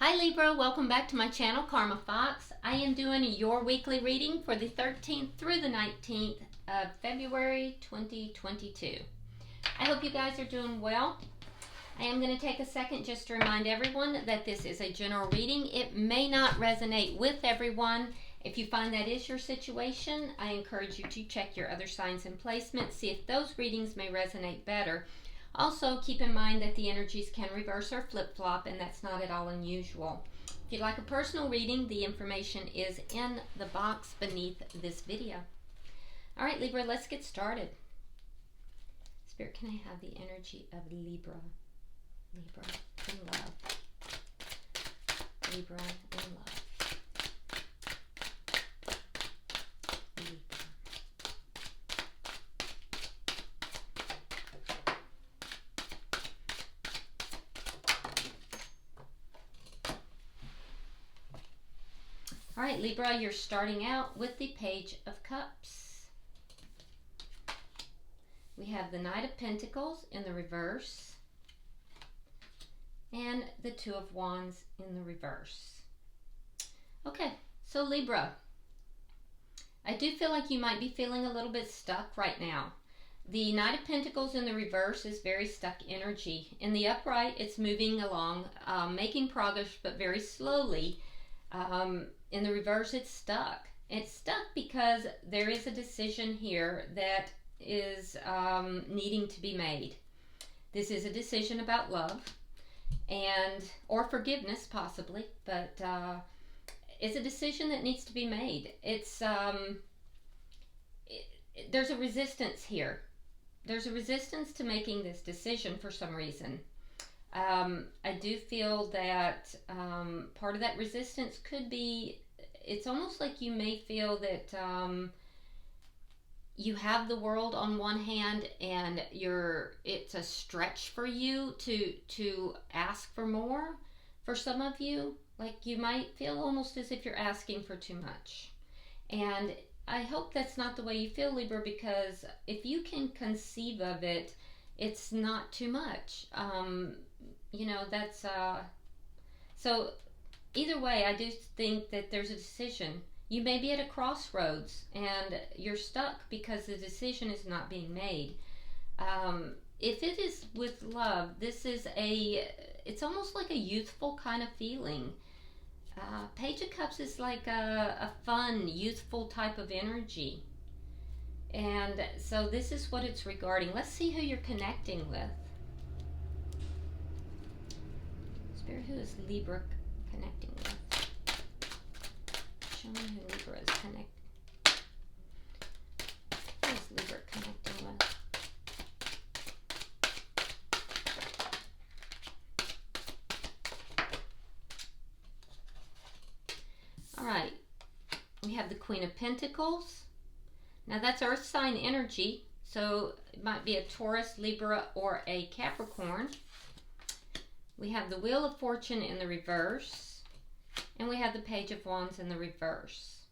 Hi Libra, welcome back to my channel, Karma Fox. I am doing your weekly reading for the 13th through the 19th of February 2022. I hope you guys are doing well. I am going to take a second just to remind everyone that this is a general reading. It may not resonate with everyone. If you find that is your situation, I encourage you to check your other signs and placements, see if those readings may resonate better. Also, keep in mind that the energies can reverse or flip-flop, and that's not at all unusual. If you'd like a personal reading, the information is in the box beneath this video. All right, Libra, let's get started. Spirit, can I have the energy of Libra? Libra in love. Libra in love. All right, Libra, you're starting out with the Page of Cups. We have the Knight of Pentacles in the reverse and the Two of Wands in the reverse. Okay, so Libra, I do feel like you might be feeling a little bit stuck right now. The Knight of Pentacles in the reverse is very stuck energy. In the upright, it's moving along, making progress, but very slowly. In the reverse, it's stuck. It's stuck because there is a decision here that is needing to be made. This is a decision about love or forgiveness, possibly, but it's a decision that needs to be made. It's there's a resistance here. There's a resistance to making this decision for some reason. I do feel that part of that resistance could be, it's almost like you may feel that you have the world on one hand and it's a stretch for you to ask for more. For some of you, like you might feel almost as if you're asking for too much. And I hope that's not the way you feel, Libra, because if you can conceive of it, it's not too much. You know, that's so either way, I do think that there's a decision. You may be at a crossroads and you're stuck because the decision is not being made. If it is with love, it's almost like a youthful kind of feeling. Page of Cups is like a fun, youthful type of energy. And so this is what it's regarding. Let's see who you're connecting with. Spirit, who is Libra connecting with? Show me who Libra is connecting. Who is Libra connecting with? All right. We have the Queen of Pentacles. Now that's Earth sign energy, so it might be a Taurus, Libra, or a Capricorn. We have the Wheel of Fortune in the reverse, and we have the Page of Wands in the reverse.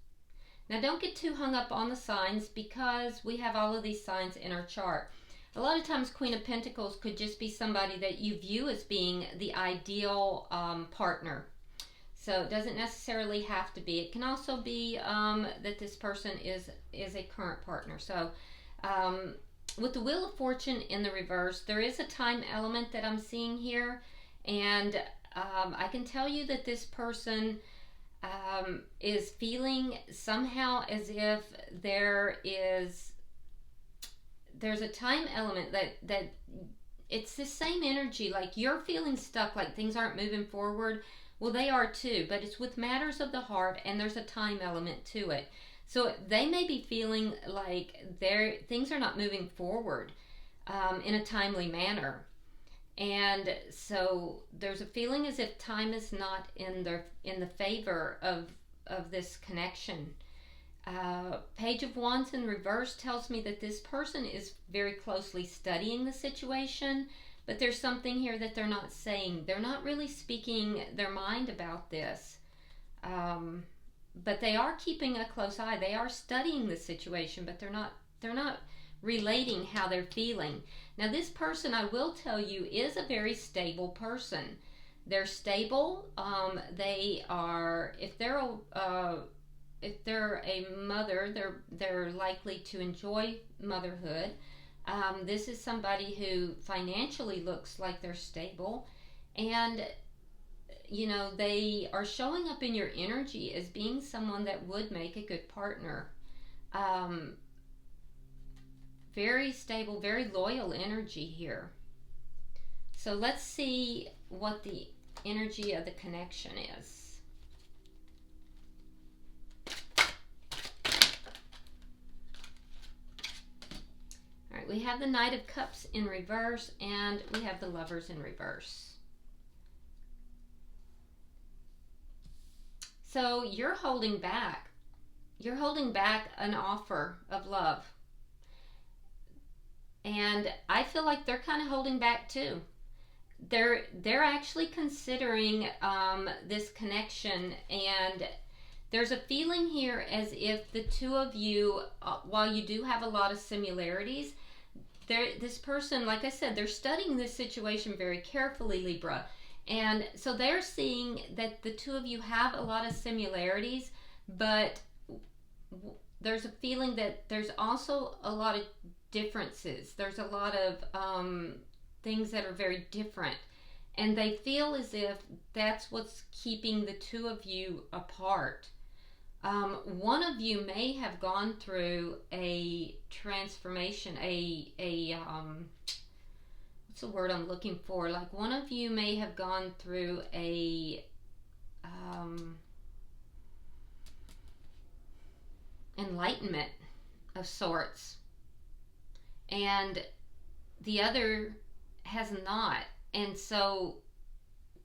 Now don't get too hung up on the signs because we have all of these signs in our chart. A lot of times Queen of Pentacles could just be somebody that you view as being the ideal partner. So it doesn't necessarily have to be. It can also be that this person is a current partner. So with the Wheel of Fortune in the reverse, there is a time element that I'm seeing here. And I can tell you that this person is feeling somehow as if there's a time element that it's the same energy, like you're feeling stuck, like things aren't moving forward. Well, they are too, but it's with matters of the heart, and there's a time element to it. So they may be feeling like things are not moving forward in a timely manner. And so there's a feeling as if time is not in the favor of this connection. Page of Wands in reverse tells me that this person is very closely studying the situation, but there's something here that they're not saying. They're not really speaking their mind about this. But they are keeping a close eye. They are studying the situation, but they're not relating how they're feeling. Now this person, I will tell you, is a very stable person. They're stable. They are, if they're a mother, they're likely to enjoy motherhood. This is somebody who financially looks like they're stable, and you know, they are showing up in your energy as being someone that would make a good partner. Very stable, very loyal energy here. So let's see what the energy of the connection is. All right, we have the Knight of Cups in reverse, and we have the Lovers in reverse. So you're holding back. You're holding back an offer of love. And I feel like they're kind of holding back too. They're actually considering this connection, and there's a feeling here as if the two of you, while you do have a lot of similarities, this person, like I said, they're studying this situation very carefully, Libra. And so they're seeing that the two of you have a lot of similarities, but there's a feeling that there's also a lot of differences. There's a lot of things that are very different. And they feel as if that's what's keeping the two of you apart. One of you may have gone through a transformation, what's the word I'm looking for? Like one of you may have gone through a enlightenment of sorts, and the other has not. And so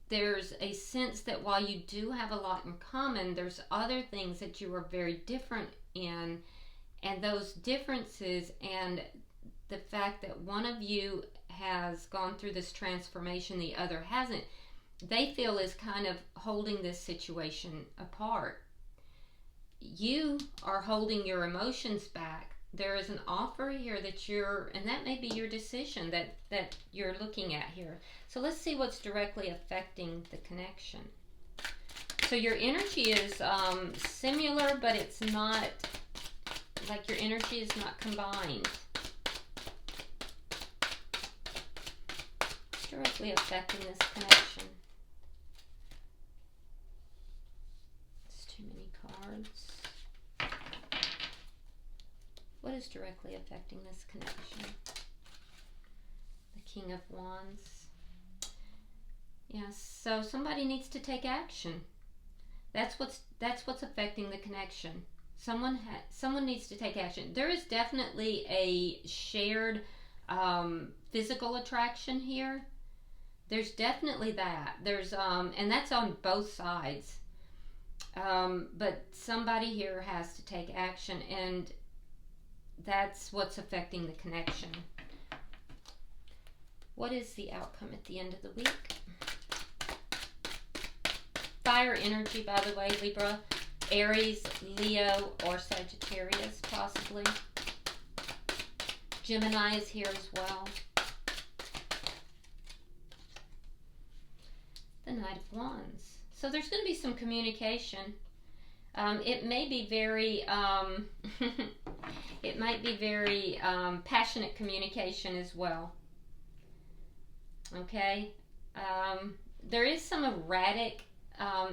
there's a sense that while you do have a lot in common, there's other things that you are very different in, and those differences and the fact that one of you has gone through this transformation, the other hasn't, they feel is kind of holding this situation apart. You are holding your emotions back. There is an offer here that and that may be your decision that you're looking at here. So let's see what's directly affecting the connection. So your energy is similar, but it's not, like your energy is not combined. It's directly affecting this connection. It's too many cards. What is directly affecting this connection? The King of Wands. Yes, so somebody needs to take action. That's what's affecting the connection. Someone needs to take action. There is definitely a shared physical attraction here. There's definitely that. There's and that's on both sides. But somebody here has to take action, and that's what's affecting the connection. What is the outcome at the end of the week? Fire energy, by the way, Libra. Aries, Leo, or Sagittarius, possibly. Gemini is here as well. The Knight of Wands. So there's going to be some communication. It may be very, it might be very passionate communication as well. Okay, there is some erratic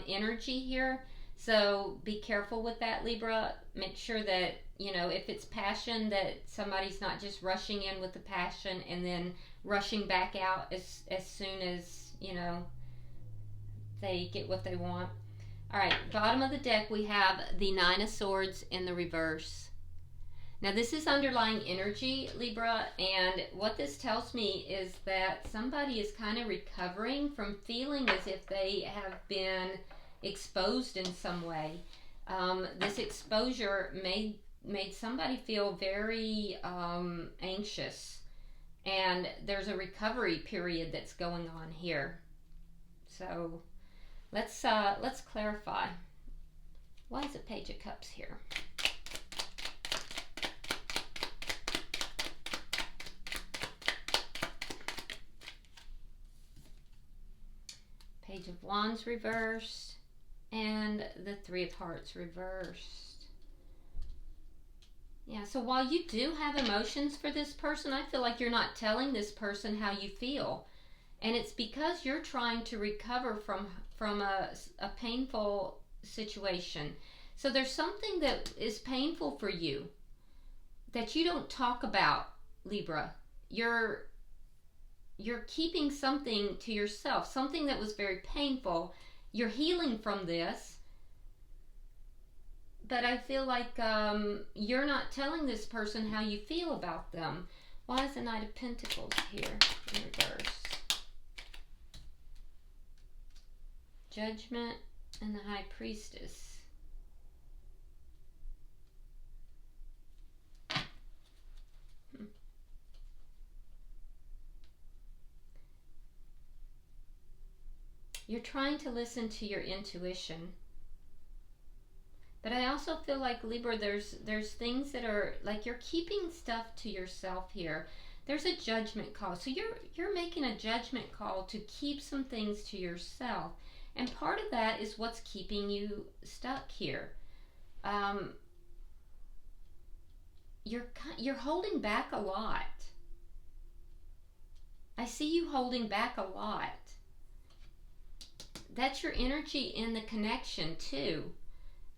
energy here, so be careful with that, Libra. Make sure that, you know, if it's passion, that somebody's not just rushing in with the passion and then rushing back out as soon as, you know, they get what they want. All right, bottom of the deck, we have the Nine of Swords in the reverse. Now, this is underlying energy, Libra, and what this tells me is that somebody is kind of recovering from feeling as if they have been exposed in some way. This exposure made somebody feel very anxious, and there's a recovery period that's going on here. So let's clarify. Why is the Page of Cups here? Page of Wands reversed, and the Three of Hearts reversed. Yeah, so while you do have emotions for this person, I feel like you're not telling this person how you feel. And it's because you're trying to recover from a painful situation. So there's something that is painful for you that you don't talk about, Libra. You're keeping something to yourself, something that was very painful. You're healing from this. But I feel like you're not telling this person how you feel about them. Why is the Knight of Pentacles here in reverse? Judgment and the High Priestess. You're trying to listen to your intuition. But I also feel like, Libra, there's things that are like you're keeping stuff to yourself here. There's a judgment call. So you're making a judgment call to keep some things to yourself. And part of that is what's keeping you stuck here. You're holding back a lot. I see you holding back a lot. That's your energy in the connection too.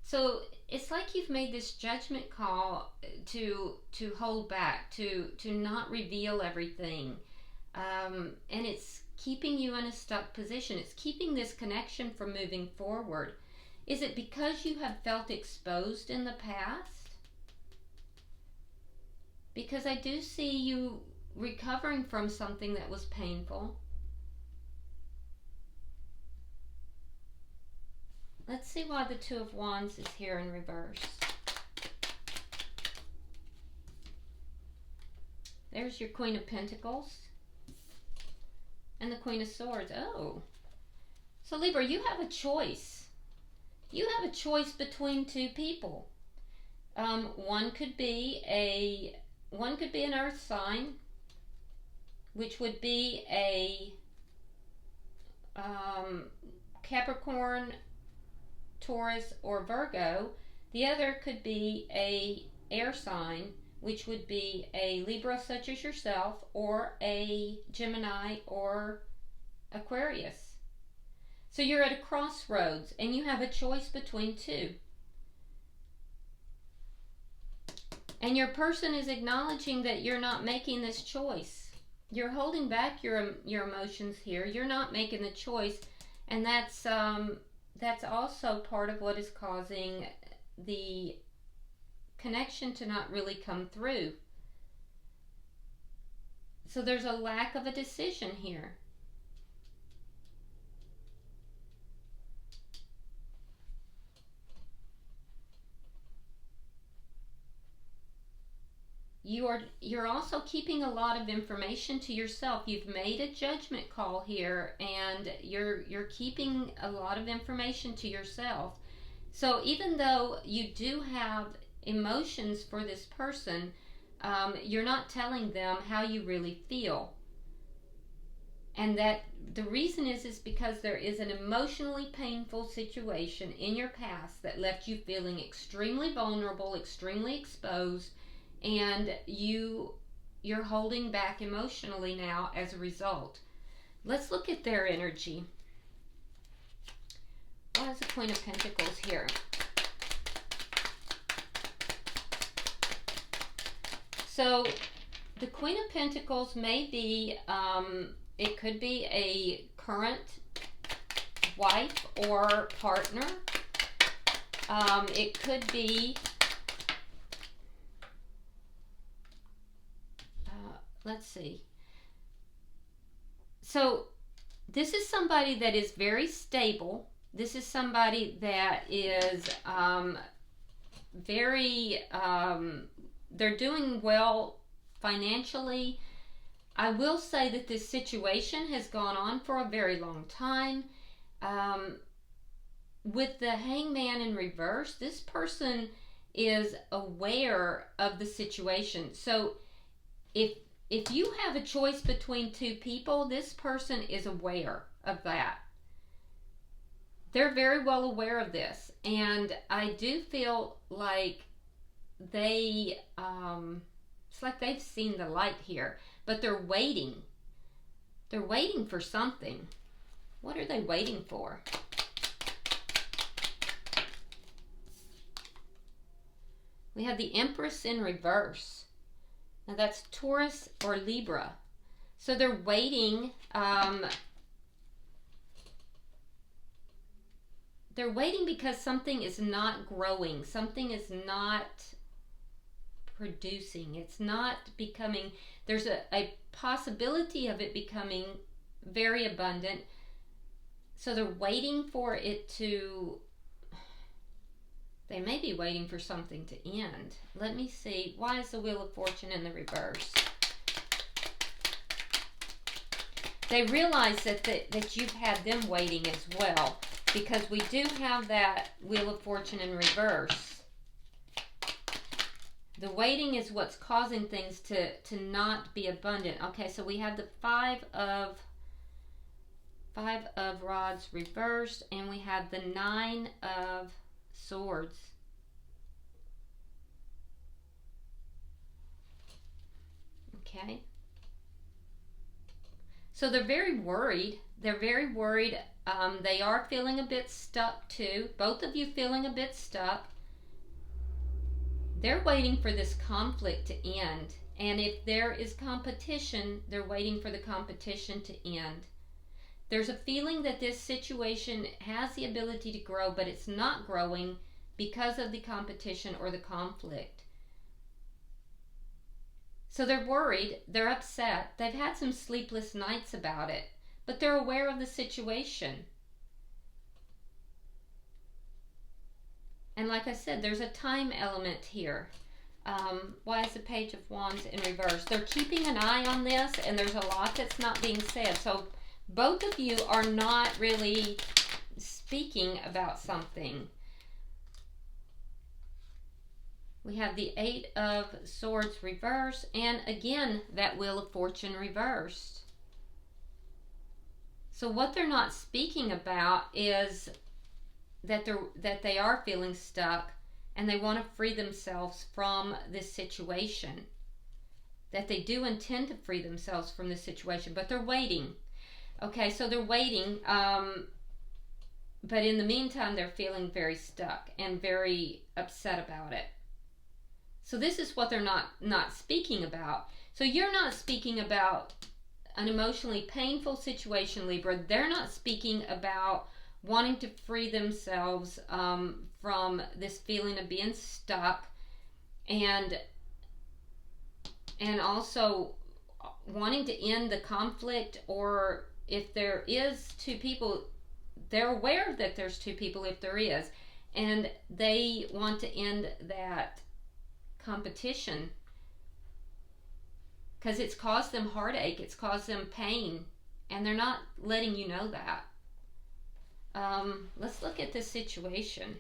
So it's like you've made this judgment call to hold back, to not reveal everything. And it's keeping you in a stuck position. It's keeping this connection from moving forward. Is it because you have felt exposed in the past? Because I do see you recovering from something that was painful. Let's see why the Two of Wands is here in reverse. There's your Queen of Pentacles. And the Queen of Swords. Oh. So Libra, you have a choice. You have a choice between two people. One could be an earth sign, which would be a Capricorn, Taurus, or Virgo. The other could be a air sign, which would be a Libra such as yourself, or a Gemini or Aquarius. So you're at a crossroads and you have a choice between two. And your person is acknowledging that you're not making this choice. You're holding back your emotions here. You're not making the choice, and that's also part of what is causing the connection to not really come through. So there's a lack of a decision here. You're also keeping a lot of information to yourself. You've made a judgment call here, and you're keeping a lot of information to yourself. So even though you do have emotions for this person, you're not telling them how you really feel. And that the reason is because there is an emotionally painful situation in your past that left you feeling extremely vulnerable, extremely exposed, and you're holding back emotionally now as a result. Let's look at their energy. Why is the Queen of Pentacles here? So the Queen of Pentacles may be, it could be a current wife or partner. It could be, let's see. So this is somebody that is very stable. This is somebody that is they're doing well financially. I will say that this situation has gone on for a very long time. With the Hangman in reverse, this person is aware of the situation. So if you have a choice between two people, this person is aware of that. they're very well aware of this, and I do feel like they, it's like they've seen the light here, but they're waiting. They're waiting for something. What are they waiting for? We have the Empress in reverse. Now that's Taurus or Libra. So they're waiting. They're waiting because something is not growing. Something is not producing. It's not becoming, there's a possibility of it becoming very abundant. So they're waiting for it to, they may be waiting for something to end. Let me see. Why is the Wheel of Fortune in the reverse? They realize that you've had them waiting as well, because we do have that Wheel of Fortune in reverse. The waiting is what's causing things to not be abundant. Okay, so we have the Five of Rods reversed, and we have the Nine of Swords. Okay. So they're very worried. They're very worried. They are feeling a bit stuck too. Both of you feeling a bit stuck. They're waiting for this conflict to end. And if there is competition, they're waiting for the competition to end. There's a feeling that this situation has the ability to grow, but it's not growing because of the competition or the conflict. So they're worried, they're upset, they've had some sleepless nights about it, but they're aware of the situation. And like I said, there's a time element here. Why is the Page of Wands in reverse? They're keeping an eye on this, and there's a lot that's not being said. So both of you are not really speaking about something. We have the Eight of Swords reversed, and again, that Wheel of Fortune reversed. So what they're not speaking about is that they are feeling stuck, and they want to free themselves from this situation. That they do intend to free themselves from this situation, but they're waiting. Okay, so they're waiting, but in the meantime, they're feeling very stuck and very upset about it. So this is what they're not speaking about. So you're not speaking about an emotionally painful situation, Libra. They're not speaking about wanting to free themselves from this feeling of being stuck, and also wanting to end the conflict. Or if there is two people, they're aware that there's two people if there is, and they want to end that competition because it's caused them heartache, it's caused them pain, and they're not letting you know that. Let's look at this situation.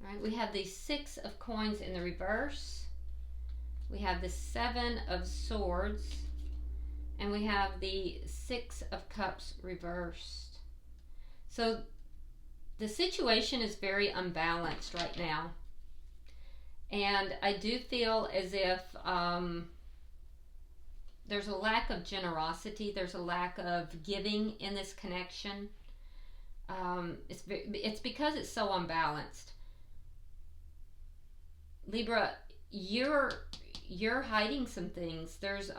All right, we have the Six of Coins in the reverse. We have the Seven of Swords. And we have the Six of Cups reversed. So the situation is very unbalanced right now. And I do feel as if there's a lack of generosity. There's a lack of giving in this connection. It's because it's so unbalanced. Libra, you're hiding some things. There's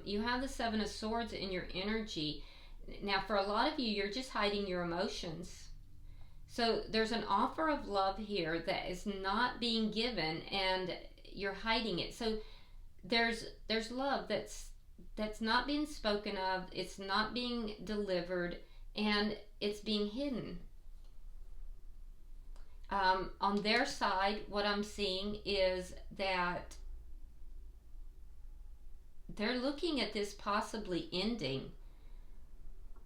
you have the Seven of Swords in your energy. Now for a lot of you, you're just hiding your emotions. So there's an offer of love here that is not being given, and you're hiding it. So there's love that's not being spoken of, it's not being delivered, and it's being hidden. On their side, what I'm seeing is that they're looking at this possibly ending.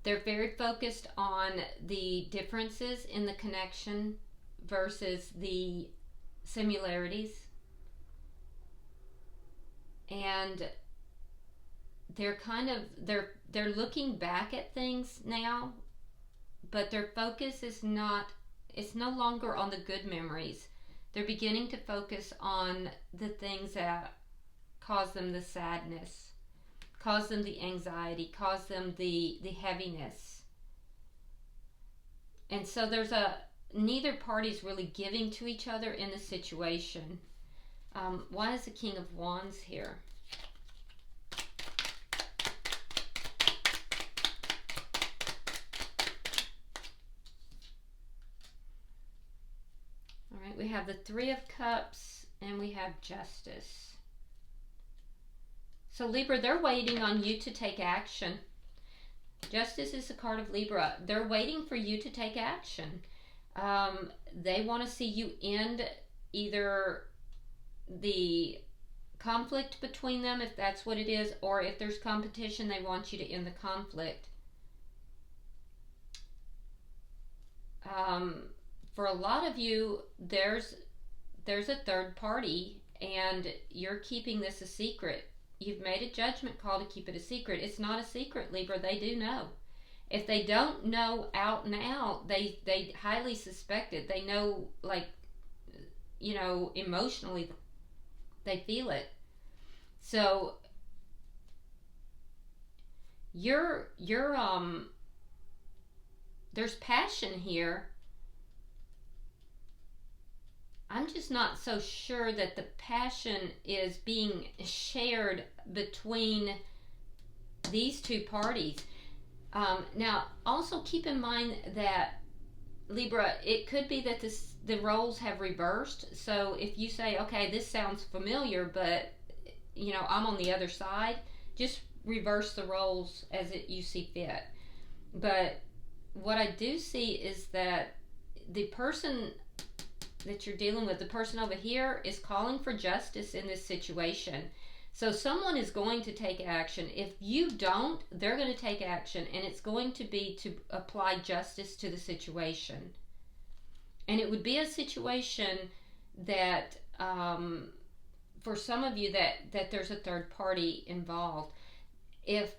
They're very focused on the differences in the connection versus the similarities. and they're they're looking back at things now, but their focus is it's no longer on the good memories. They're beginning to focus on the things that cause them the sadness, cause them the anxiety, cause them the heaviness. And so neither party's really giving to each other in the situation. Why is the King of Wands here? All right, we have the Three of Cups and we have Justice. So Libra, they're waiting on you to take action. Justice is a card of Libra. They're waiting for you to take action. They want to see you end either the conflict between them, if that's what it is, or if there's competition, they want you to end the conflict. For a lot of you, there's a third party, and you're keeping this a secret. You've made a judgment call to keep it a secret. It's not a secret, Libra. They do know. If they don't know out and out, they highly suspect it. They know, like, you know, emotionally, they feel it. So there's passion here. I'm just not so sure that the passion is being shared between these two parties. Now, also keep in mind that, Libra, it could be that the roles have reversed. So if you say, okay, this sounds familiar, but, you know, I'm on the other side, just reverse the roles as you see fit. But what I do see is that the person that you're dealing with, the person over here, is calling for justice in this situation. So someone is going to take action. If you don't, they're going to take action, and it's going to be to apply justice to the situation. And it would be a situation that, for some of you, that there's a third party involved. If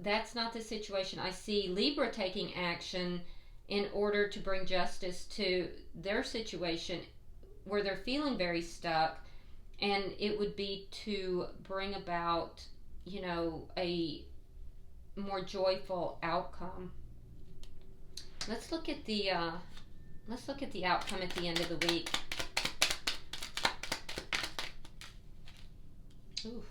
that's not the situation, I see Libra taking action in order to bring justice to their situation where they're feeling very stuck, and it would be to bring about, you know, a more joyful outcome. Let's look at the outcome at the end of the week. Oof.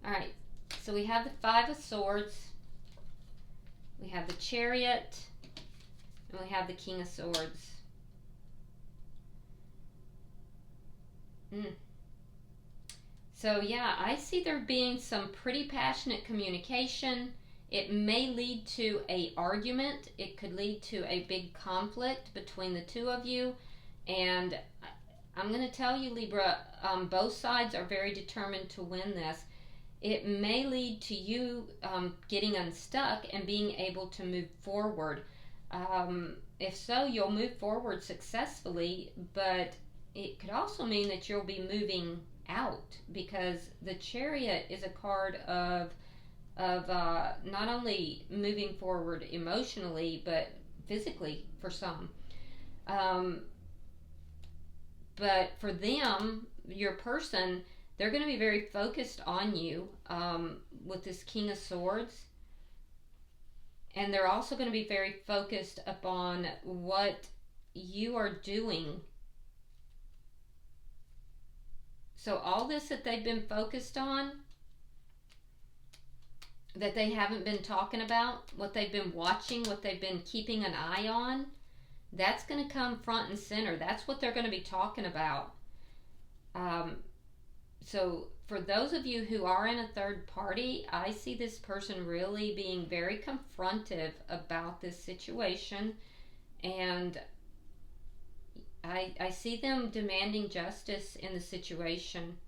All right, so we have the Five of Swords, we have the Chariot, and we have the King of Swords. So yeah, I see there being some pretty passionate communication. It may lead to an argument. It could lead to a big conflict between the two of you. And I'm going to tell you, Libra, both sides are very determined to win this. It may lead to you getting unstuck and being able to move forward. If so, you'll move forward successfully, but it could also mean that you'll be moving out, because the Chariot is a card of not only moving forward emotionally, but physically for some. But for them, your person, they're going to be very focused on you with this King of Swords. And they're also going to be very focused upon what you are doing. So all this that they've been focused on, that they haven't been talking about, what they've been watching, what they've been keeping an eye on, that's going to come front and center. That's what they're going to be talking about. So for those of you who are in a third party, I see this person really being very confrontive about this situation, and I see them demanding justice in the situation.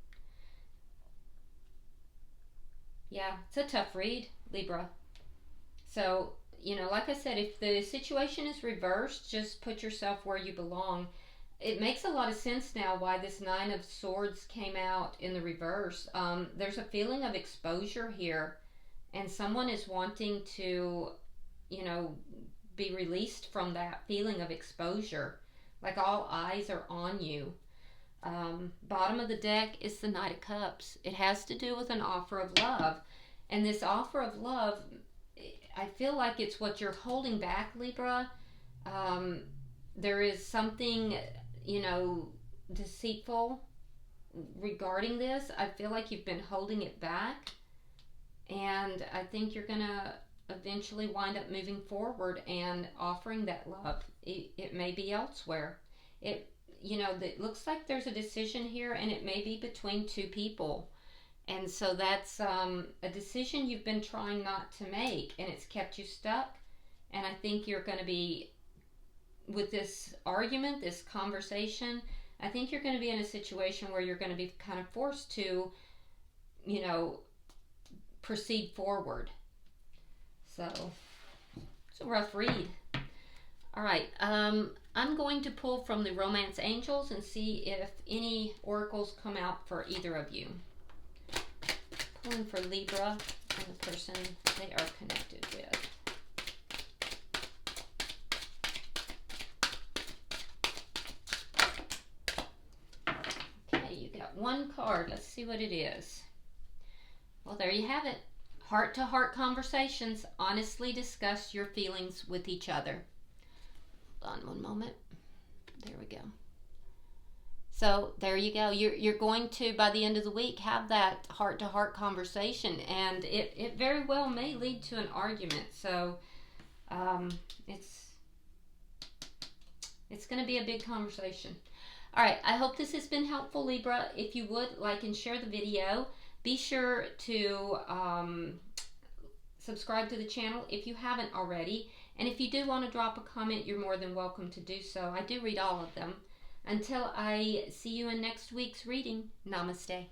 Yeah, it's a tough read, Libra. So, you know, like I said, if the situation is reversed, just put yourself where you belong. it makes a lot of sense now why this Nine of Swords came out in the reverse. There's a feeling of exposure here, and someone is wanting to, you know, be released from that feeling of exposure. Like all eyes are on you. Bottom of the deck is the Knight of Cups. It has to do with an offer of love. And this offer of love, I feel like it's what you're holding back, Libra. There is something, you know, deceitful regarding this. I feel like you've been holding it back. And I think you're going to eventually wind up moving forward and offering that love. It may be elsewhere. You know, it looks like there's a decision here, and it may be between two people. And so that's a decision you've been trying not to make, and it's kept you stuck. And I think you're going to be, with this argument, this conversation, I think you're going to be in a situation where you're going to be kind of forced to, you know, proceed forward. So it's a rough read. All right, I'm going to pull from the Romance Angels and see if any oracles come out for either of you. Pulling for Libra and the person they are connected with. Okay, you got one card. Let's see what it is. Well, there you have it. Heart-to-heart conversations. Honestly discuss your feelings with each other. Hold on one moment. There we go. So there you go. You're going to, by the end of the week, have that heart-to-heart conversation, and it very well may lead to an argument. So it's going to be a big conversation. All right, I hope this has been helpful, Libra. If you would like and share the video, be sure to subscribe to the channel if you haven't already. And if you do want to drop a comment, you're more than welcome to do so. I do read all of them. Until I see you in next week's reading, namaste.